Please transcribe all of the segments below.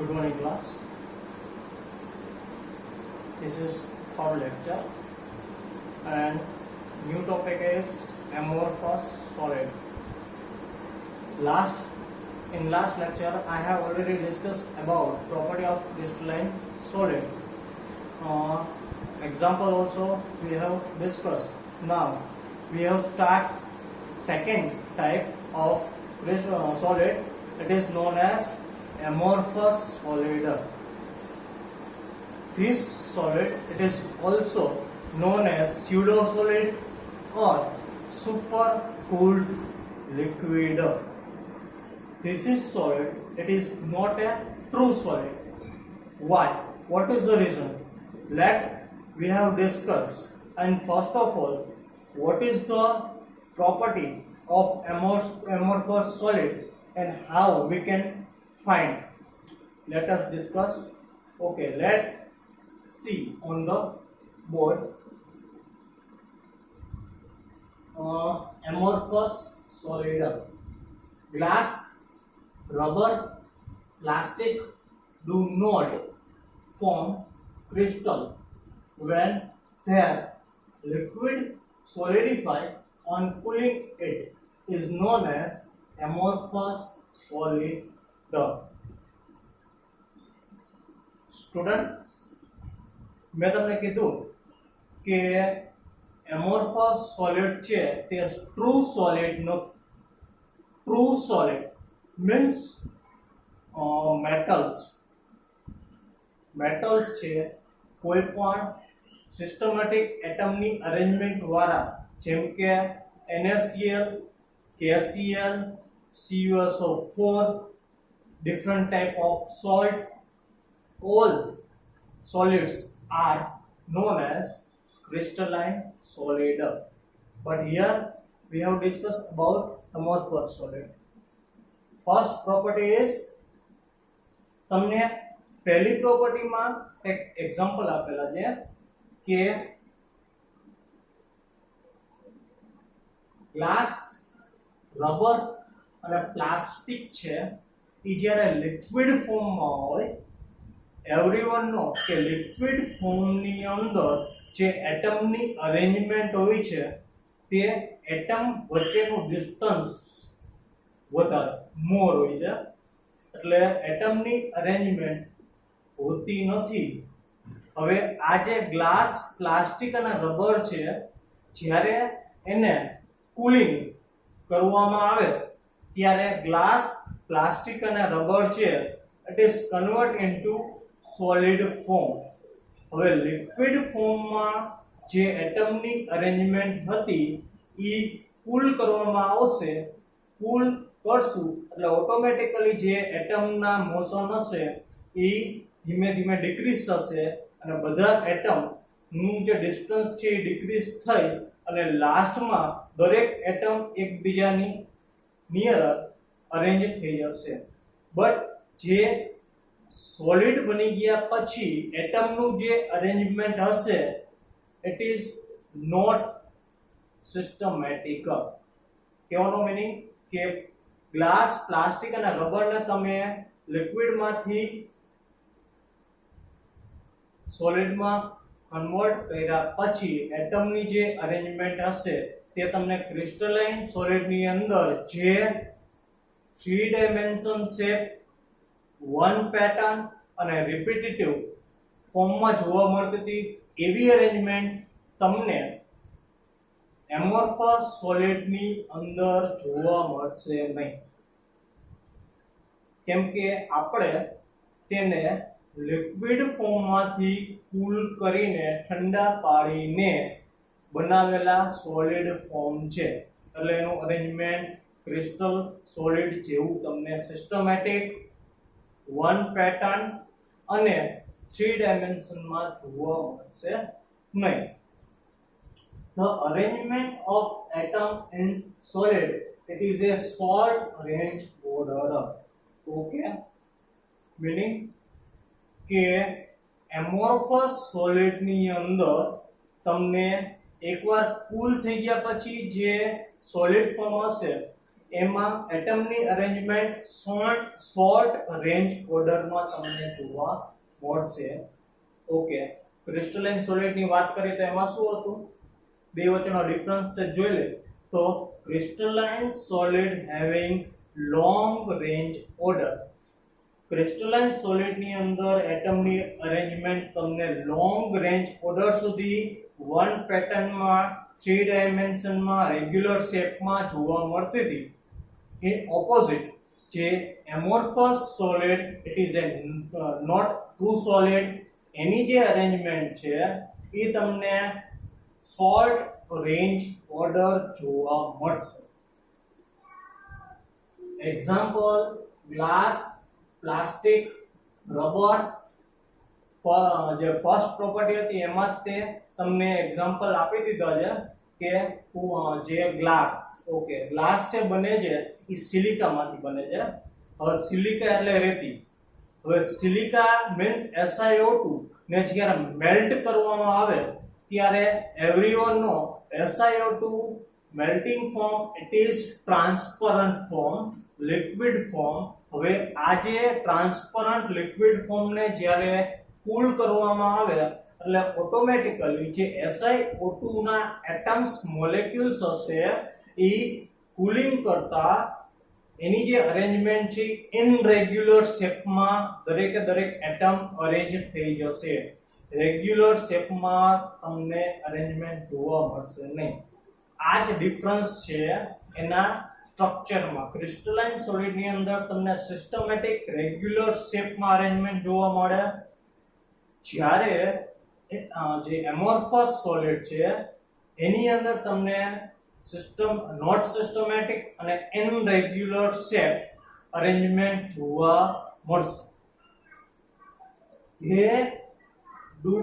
Good morning, class. This is third lecture, and new topic is amorphous solid. In last lecture, I have already discussed about property of crystalline solid. Example also we have discussed. Now we have start second type of solid. It is known as amorphous solid. This solid, it is also known as pseudo solid or super cooled liquid. This is solid, it is not a true solid. Why? What is the reason? We have discussed. And first of all, what is the property of amorphous solid and how we can find? Let us discuss. Okay, let's see on the board. Amorphous solid. Glass, rubber, plastic do not form crystal when their liquid solidify on cooling. It is known as amorphous solid. Student, મેં તમને કીધું કે એમોર્ફસ solid છે તે true solid નથી. True solid means metals છે કોઈ પણ સિસ્ટમેટિક એટમની અરેન્જમેન્ટ દ્વારા, જેમ કે NaCl, KCl, CuSO4, different type of salt, all solids are known as crystalline solid. But here we have discussed about amorphous solid. First property is, તમને પહેલી પ્રોપર્ટીમાં એક example આપેલા છે કે ગ્લાસ, રબર અને પ્લાસ્ટિક છે એ જ્યારે લિક્વિડ ફોર્મમાં હોય, એવરીવન નો કે લિક્વિડ ફોર્મની અંદર જે એટમની અરેન્જમેન્ટ હોય છે તે એટમ વચ્ચેનું ડિસ્ટન્સ વધારે મોર હોય છે, એટલે એટમની અરેન્જમેન્ટ હોતી નથી. હવે આ જે ગ્લાસ, પ્લાસ્ટિક અને રબર છે, જ્યારે એને કુલિંગ કરવામાં આવે ત્યારે ગ્લાસ, પ્લાસ્ટિક અને રબર છે it is convert into solid form. હવે લિક્વિડ ફોર્મમાં જે એટમની અરેન્જમેન્ટ હતી એ કુલ કરવામાં આવશે. કુલ કરશું એટલે ઓટોમેટિકલી જે એટમના મોશન હશે એ ધીમે ધીમે ડિક્રીઝ થશે અને બધા એટમનું જે ડિસ્ટન્સ છે એ ડિક્રીઝ થઈ અને લાસ્ટમાં દરેક એટમ એકબીજાની નિયર અરેન્જ થઈ જશે. બટ જે સોલિડ બની ગયા પછી એટમનું જે અરેન્જમેન્ટ હશે ઇટ ઇઝ નોટ સિસ્ટમેટિક. કહેવાનો મીનિંગ કે ગ્લાસ, પ્લાસ્ટિક અને રબરને તમે લિક્વિડમાંથી સોલિડમાં કન્વર્ટ કર્યા પછી એટમની જે અરેન્જમેન્ટ હશે તે તમને ક્રિસ્ટલાઇન સોલિડની અંદર જે 3 ડાયમેન્શન શેપ, વન પેટર્ન અને રિપીટેટિવ ફોર્મમાં જોવા મળતી હતી એવી અરેન્જમેન્ટ તમને એમોર્ફસ સોલિડની અંદર જોવા મળશે નહીં, કેમ કે આપણે તેને લિક્વિડ ફોર્મમાંથી કૂલ કરીને ઠંડા પાડીને બનાવેલા સોલિડ ફોર્મ છે, એટલે એનું અરેન્જમેન્ટ ક્રિસ્ટલ સોલિડ જેવું તમને સિસ્ટમેટિક, વન પેટર્ન અને 3 ડાયમેન્શનમાં જોવા મળશે નહીં. The arrangement of atom in solid, it is a short range order. Okay, meaning કે એમોર્ફસ સોલિડ ની અંદર તમને એકવાર કૂલ થઈ ગયા પછી જે સોલિડ ફોર્મ હશે એમાં એટમની અરેન્જમેન્ટ શોર્ટ રેન્જ ઓર્ડરમાં તમને જોવા મળશે. ઓકે, ક્રિસ્ટલાઇન સોલિડ ની વાત કરીએ તો એમાં શું હતું, બે વચ્ચેનો ડિફરન્સ છે જોઈ લે તો crystalline solid having long range order. Crystalline solid ની અંદર એટમની અરેન્જમેન્ટ તમને લોંગ રેન્જ ઓર્ડર સુધી વન પેટર્નમાં 3 ડાયમેન્શનમાં રેગ્યુલર શેપમાં જોવા મળતી હતી. in opposite જે amorphous solid it is a not true solid એની જે અરેન્જમેન્ટ છે એ તમને શોર્ટ રેન્જ ઓર્ડર જોવા મળશે. Example glass, plastic, rubber. જે ફર્સ્ટ પ્રોપર્ટી હતી એમાં જ તે તમને એક્ઝામ્પલ આપી દીધા છે કે જે ગ્લાસ, ઓકે ગ્લાસ છે બને છે એ સિલિકામાંથી બને છે. હવે સિલિકા એટલે રેતી. હવે સિલિકા મીન્સ SiO2 ને જ્યારે મેલ્ટ કરવામાં આવે ત્યારે everyone no SiO2 melting form it is transparent form, liquid form. હવે આ જે ટ્રાન્સપરન્ટ લિક્વિડ ફોર્મ ને જ્યારે કૂલ કરવામાં આવે એટલે ઓટોમેટિકલી જે SiO2 ના એટમ્સ મોલેક્યુલ્સ હશે એ કુલિંગ કરતા એની જે અરેન્જમેન્ટ છે ઇનરેગ્યુલર શેપમાં દરેકે દરેક એટમ અરેન્જ થઈ જશે. રેગ્યુલર શેપમાં તમને અરેન્જમેન્ટ જોવા મળશે નહીં. આ જ ડિફરન્સ છે એના સ્ટ્રક્ચરમાં. ક્રિસ્ટલાઇન સોલિડ ની અંદર તમને સિસ્ટમેટિક રેગ્યુલર શેપમાં અરેન્જમેન્ટ જોવા મળે, જ્યારે જે એમોર્ફસ સોલિડ છે એની અંદર તમને નોટ સિસ્ટમેટિક અને ઇનરેગ્યુલર શેપ અરેન્જમેન્ટ જોવા મળશે. They do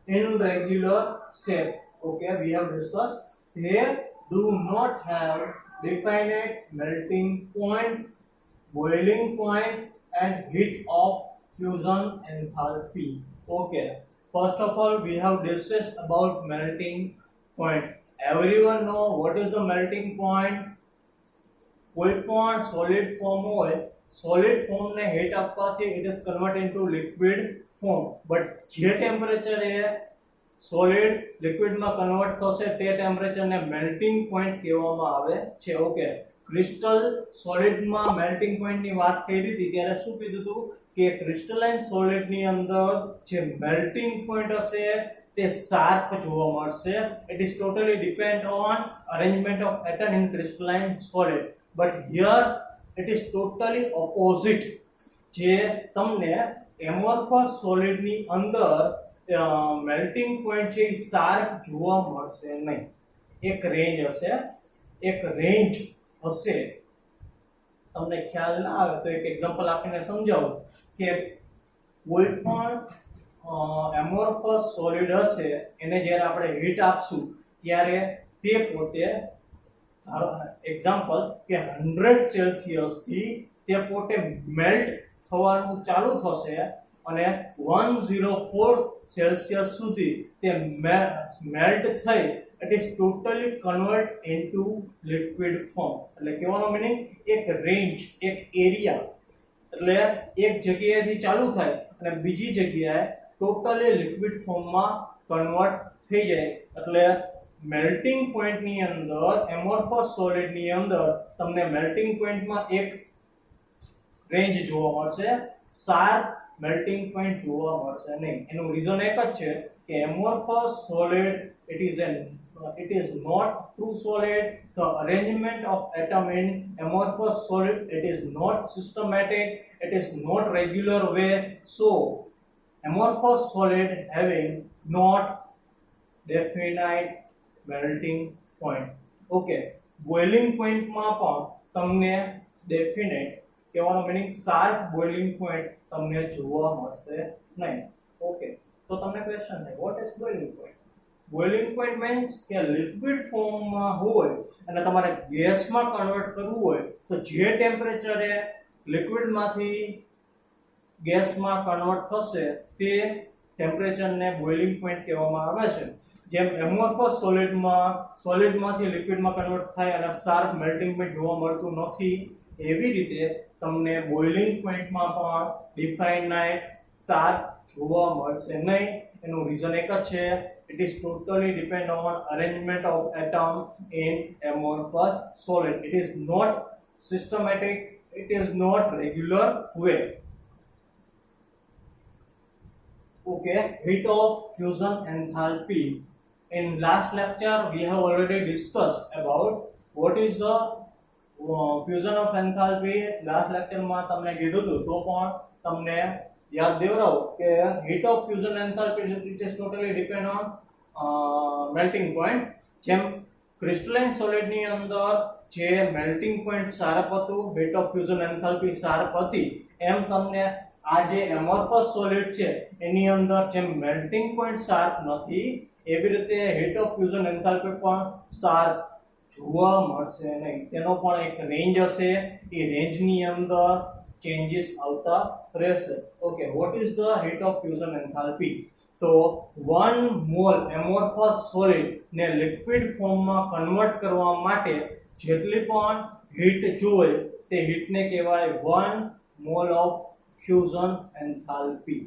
irregular shape. Okay, we have discussed. They do not have definite melting point, boiling point, and heat of fusion enthalpy. Okay, first of all, we have discussed about melting point. Everyone know what is the melting point? કોઈ પણ solid form હોય, solid form ને heat આપવાથી it is converted into liquid form. But જે temperature એ solid લિક્વિડમાં convert થશે તે ટેમ્પરેચરને melting point કહેવામાં આવે છે. ઓકે, ક્રિસ્ટલ સોલિડમાં મેલ્ટિંગ પોઈન્ટની વાત કરી હતી ત્યારે શું કીધું હતું કે ક્રિસ્ટલાઇન સોલિડની અંદર જે મેલ્ટિંગ પોઈન્ટ હશે તે શાર્પ જોવા મળશે. It is totally depend on arrangement of atom in crystalline solid. But here it is totally opposite. જે તમને એમોર્ફસ સોલિડની અંદર મેલ્ટિંગ પોઈન્ટ છે એ શાર્પ જોવા મળશે નહીં. એક રેન્જ હશે. તમને ખ્યાલ ના આવે તો એક એક્ઝામ્પલ આપીને સમજાવું કે કોઈ પણ એમોર્ફસ સોલિડ હશે એને જ્યારે આપણે હીટ આપશું ત્યારે તે પોતે એક્ઝામ્પલ કે 100 સેલ્સિયસ થી તે પોતે મેલ્ટ થવાનું ચાલુ થશે અને 104 સેલ્સિયસ સુધી તે મેલ્ટ થઈ it is totally convert into liquid form. એટલે કહેવાનો મીનિંગ એક રેન્જ, એક એરિયા, એટલે એક જગ્યાએથી ચાલુ થાય અને બીજી જગ્યાએ ટોટલી લિક્વિડ ફોર્મમાં કન્વર્ટ થઈ જાય. એટલે મેલ્ટિંગ પોઈન્ટની અંદર એમોર્ફસ સોલિડની અંદર તમને મેલ્ટિંગ પોઈન્ટમાં એક રેન્જ જોવા મળશે, શાર્પ મેલ્ટિંગ પોઈન્ટ જોવા મળશે નહીં. એનું રીઝન એક જ છે કે એમોર્ફસ solid it is not true solid. The arrangement of atom in amorphous solid it is not systematic, it is not regular way. So amorphous solid having not definite melting point. Okay, boiling point માં પણ તમને definite કહેવાનો meaning sharp boiling point તમને જોવા મળશે નહીં. Okay, તો તમને ક્વેશ્ચન થાય what is boiling point? Boiling point means કે લિક્વિડ ફોર્મમાં હોય અને તમારે ગેસમાં કન્વર્ટ કરવું હોય તો જે ટેમ્પરેચરે લિક્વિડમાંથી ગેસમાં કન્વર્ટ થશે તે ટેમ્પરેચરને બોઇલિંગ પોઈન્ટ કહેવામાં આવે છે. જેમ એમોર્ફસ સોલિડમાંથી લિક્વિડમાં કન્વર્ટ થાય અને શાર્પ મેલ્ટિંગ પોઈન્ટ જોવા મળતું નથી, એવી રીતે તમને બોઇલિંગ પોઈન્ટમાં પણ ડિફાઇનાઇટ શાર્પ જોવા મળશે નહીં. એનું રીઝન એક જ છે, it is totally depend on arrangement of atom in amorphous solid. It is not systematic, it is not regular way. Okay, heat of fusion enthalpy. In last lecture we have already discussed about what is the fusion of enthalpy. Last lecture માં તમને કીધું હતું, તો પણ તમને યાદ દેવરાવો કે heat of fusion enthalpy it is totally depend on melting point. જેમ crystalline solid ની અંદર જે melting point શાર્પ હતું, heat of fusion enthalpy sharp હતી, એમ તમને આ જે amorphous solid છે એની અંદર જેમ melting point શાર્પ નથી, એવી રીતે heat of fusion enthalpy પણ શાર્પ જોવા મળશે નહીં. તેનો પણ એક રેન્જ હશે, એ રેન્જની અંદર ચેન્જીસ આવતા રહેશે. Okay, what is the heat of fusion enthalpy? તો 1 મોલ amorphous solid ને લિક્વિડ ફોર્મમાં કન્વર્ટ કરવા માટે જેટલી પણ હીટ જોઈએ તે હીટને કહેવાય 1 mall of fusion enthalpy.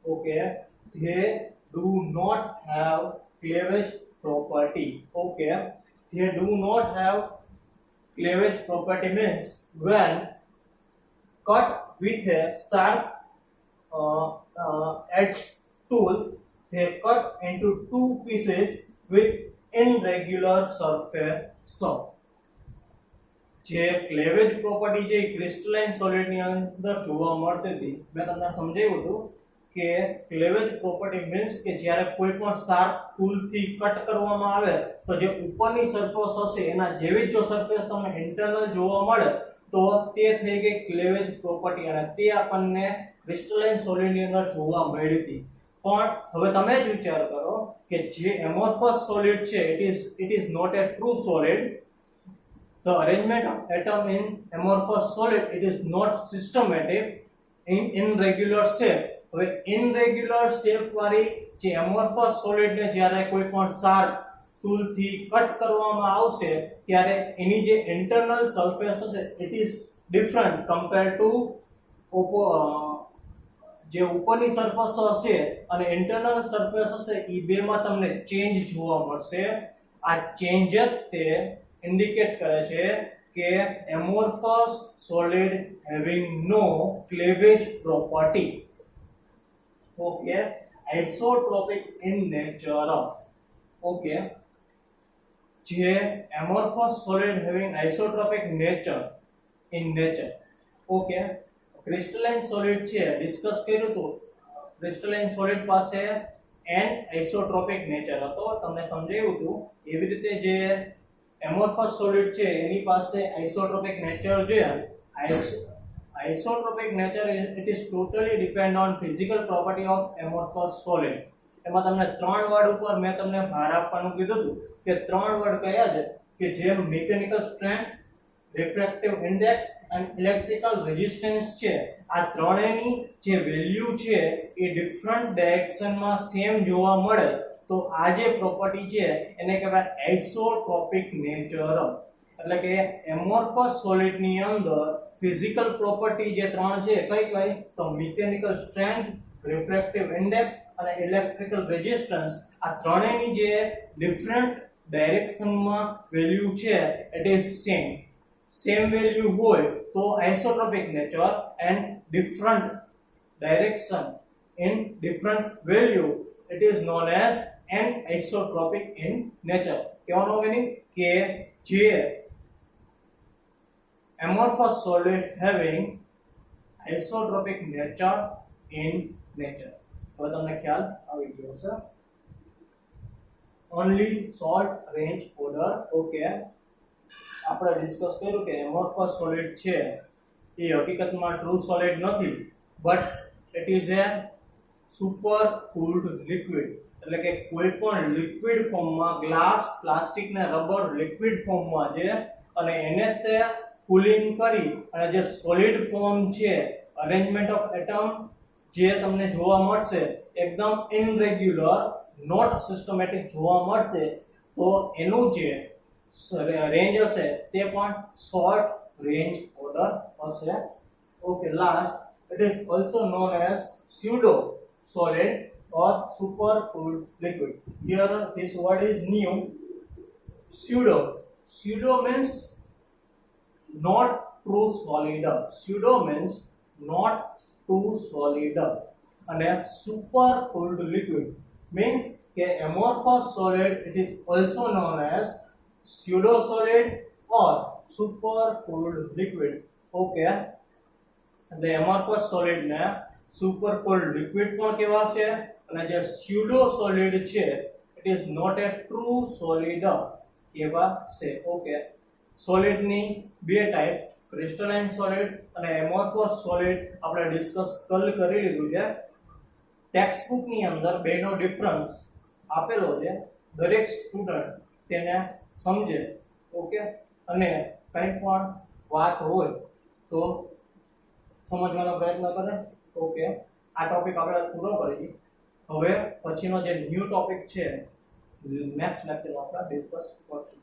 Okay, they do not have cleavage property. Okay, they do not have cleavage property means when cut with a sharp edge tool, they cut into two pieces with irregular surface. જે ક્લેવેજ property જે crystalline solid ની અંદર જોવા મળતી હતી, મેં તમને સમજાવ્યું હતું કે ક્લેવેજ પ્રોપર્ટી મીન્સ કે જ્યારે કોઈ પણ શાર્પ ટૂલ થી કટ કરવામાં આવે તો જે ઉપરની સરફેસ હશે એના જેવી જ જો સરફેસ તમને ઇન્ટરનલ જોવા મળે તો તે થઈ ગઈ ક્લેવેજ પ્રોપર્ટી, અને તે આપણને ક્રિસ્ટલાઇન સોલિડ ની અંદર જોવા મળી હતી. પણ હવે તમે જ વિચાર કરો કે જે એમોર્ફસ સોલિડ છે it is not a true solid. The arrangement of atom in amorphous solid it is not systematic, in irregular shape. હવે irregular shape વાળી જે amorphous solid ને જ્યારે કોઈ પણ શાર્પ ટૂલ થી કટ કરવામાં આવશે ત્યારે એની જે ઇન્ટરનલ સરફેસ હશે it is different compared to જે ઉપરની સરફેસ હશે અને ઇન્ટરનલ સરફેસ હશે, એ બેમાં તમને ચેન્જ જોવા મળશે. આ ચેન્જ જ તે indicate કરે છે કે amorphous solid having no cleavage property. Okay, isotropic in nature. Okay, જે amorphous solid having isotropic nature in nature. Okay, crystalline solid છે ડિસ્કસ કર્યું હતું, crystalline solid પાસે એન્ડ આઇસોટ્રોપિક નેચર હતો, તમને સમજાવ્યું હતું. એવી રીતે જે amorphous solid છે એની પાસે આઇસોટ્રોપિક નેચર છે. Isotropic nature it is totally depend on physical property of amorphous solid. એમાં તમને ત્રણ વર્ડ ઉપર મેં તમને ભાર આપવાનું કીધું હતું કે ત્રણ વર્ડ કયા છે કે જે મિકેનિકલ સ્ટ્રેન્થ, રિફ્રેક્ટિવ ઇન્ડેક્સ અને ઇલેક્ટ્રિકલ રેઝિસ્ટન્સ છે. આ ત્રણેયની જે વેલ્યુ છે એ ડિફરન્ટ ડાયરેક્શનમાં સેમ જોવા મળે તો આ જે પ્રોપર્ટી છે એને કહેવાય આઇસોટ્રોપિક નેચર. એટલે કે એમોર્ફસ સોલિડ ની અંદર ફિઝિકલ પ્રોપર્ટી જે ત્રણ છે કઈ કઈ તો મિકેનિકલ સ્ટ્રેન્થ, રિફ્રેક્ટિવ ઇન્ડેક્સ અને ઇલેક્ટ્રિકલ રેઝિસ્ટન્સ. આ ત્રણેયની જે ડિફરન્ટ ડાયરેક્શનમાં વેલ્યુ છે ઇટ ઇઝ સેમ વેલ્યુ હોય તો isotropic nature, and different direction in different value it is known as anisotropic in nature. કહેવાનો મીનિંગ કે જે amorphous solid having isotropic nature in nature. હવે તમને ખ્યાલ આવી ગયો છે. only short range order. Okay, આપણે ડિસ્કસ કર્યું કે amorphous solid છે એ હકીકતમાં ટ્રુ સોલિડ નથી, but it is a super cooled liquid. એટલે કે કોઈ પણ લિક્વિડ ફોર્મમાં, ગ્લાસ, પ્લાસ્ટિક ને રબર લિક્વિડ ફોર્મમાં છે અને એને તે કુલિંગ કરી અને જે સોલિડ ફોર્મ છે, અરેન્જમેન્ટ ઓફ એટમ જે તમને જોવા મળશે એકદમ ઇનરેગ્યુલર નોટ સિસ્ટમેટિક જોવા મળશે તો એનું જે રેન્જ હશે તે પણ શોર્ટ રેન્જ ઓર્ડર હશે. Okay, last, it is also known as pseudo solid or super cooled liquid. Here this word is new. Pseudo means not true solid. Pseudo means not true solid. And a super cooled liquid means કે amorphous solid, it is also known as pseudo solid or super cooled liquid. Okay, એટલે amorphous solid ને super cooled liquid પણ કહેવાશે અને જે pseudo solid છે it is not a true solid કહેવાશે. Okay, solid ની બે ટાઈપ, ક્રિસ્ટલાઇન સોલિડ અને amorphous solid આપણે ડિસ્કસ કરી લીધું છે. ટેક્સ્ટ બુક ની અંદર બેનો ડિફરન્સ આપેલો છે, દરેક સ્ટુડન્ટ તેને સમજે. ઓકે, અને કંઈ પણ વાત હોય તો સમજવાનો પ્રયત્ન કરે. ઓકે, આ ટોપિક આપણે પૂરો કરી. હવે પછીનો જે ન્યૂ ટોપિક છે નેક્સ્ટ લેક્ચરમાં આપણે ડિસ્કસ કરશું.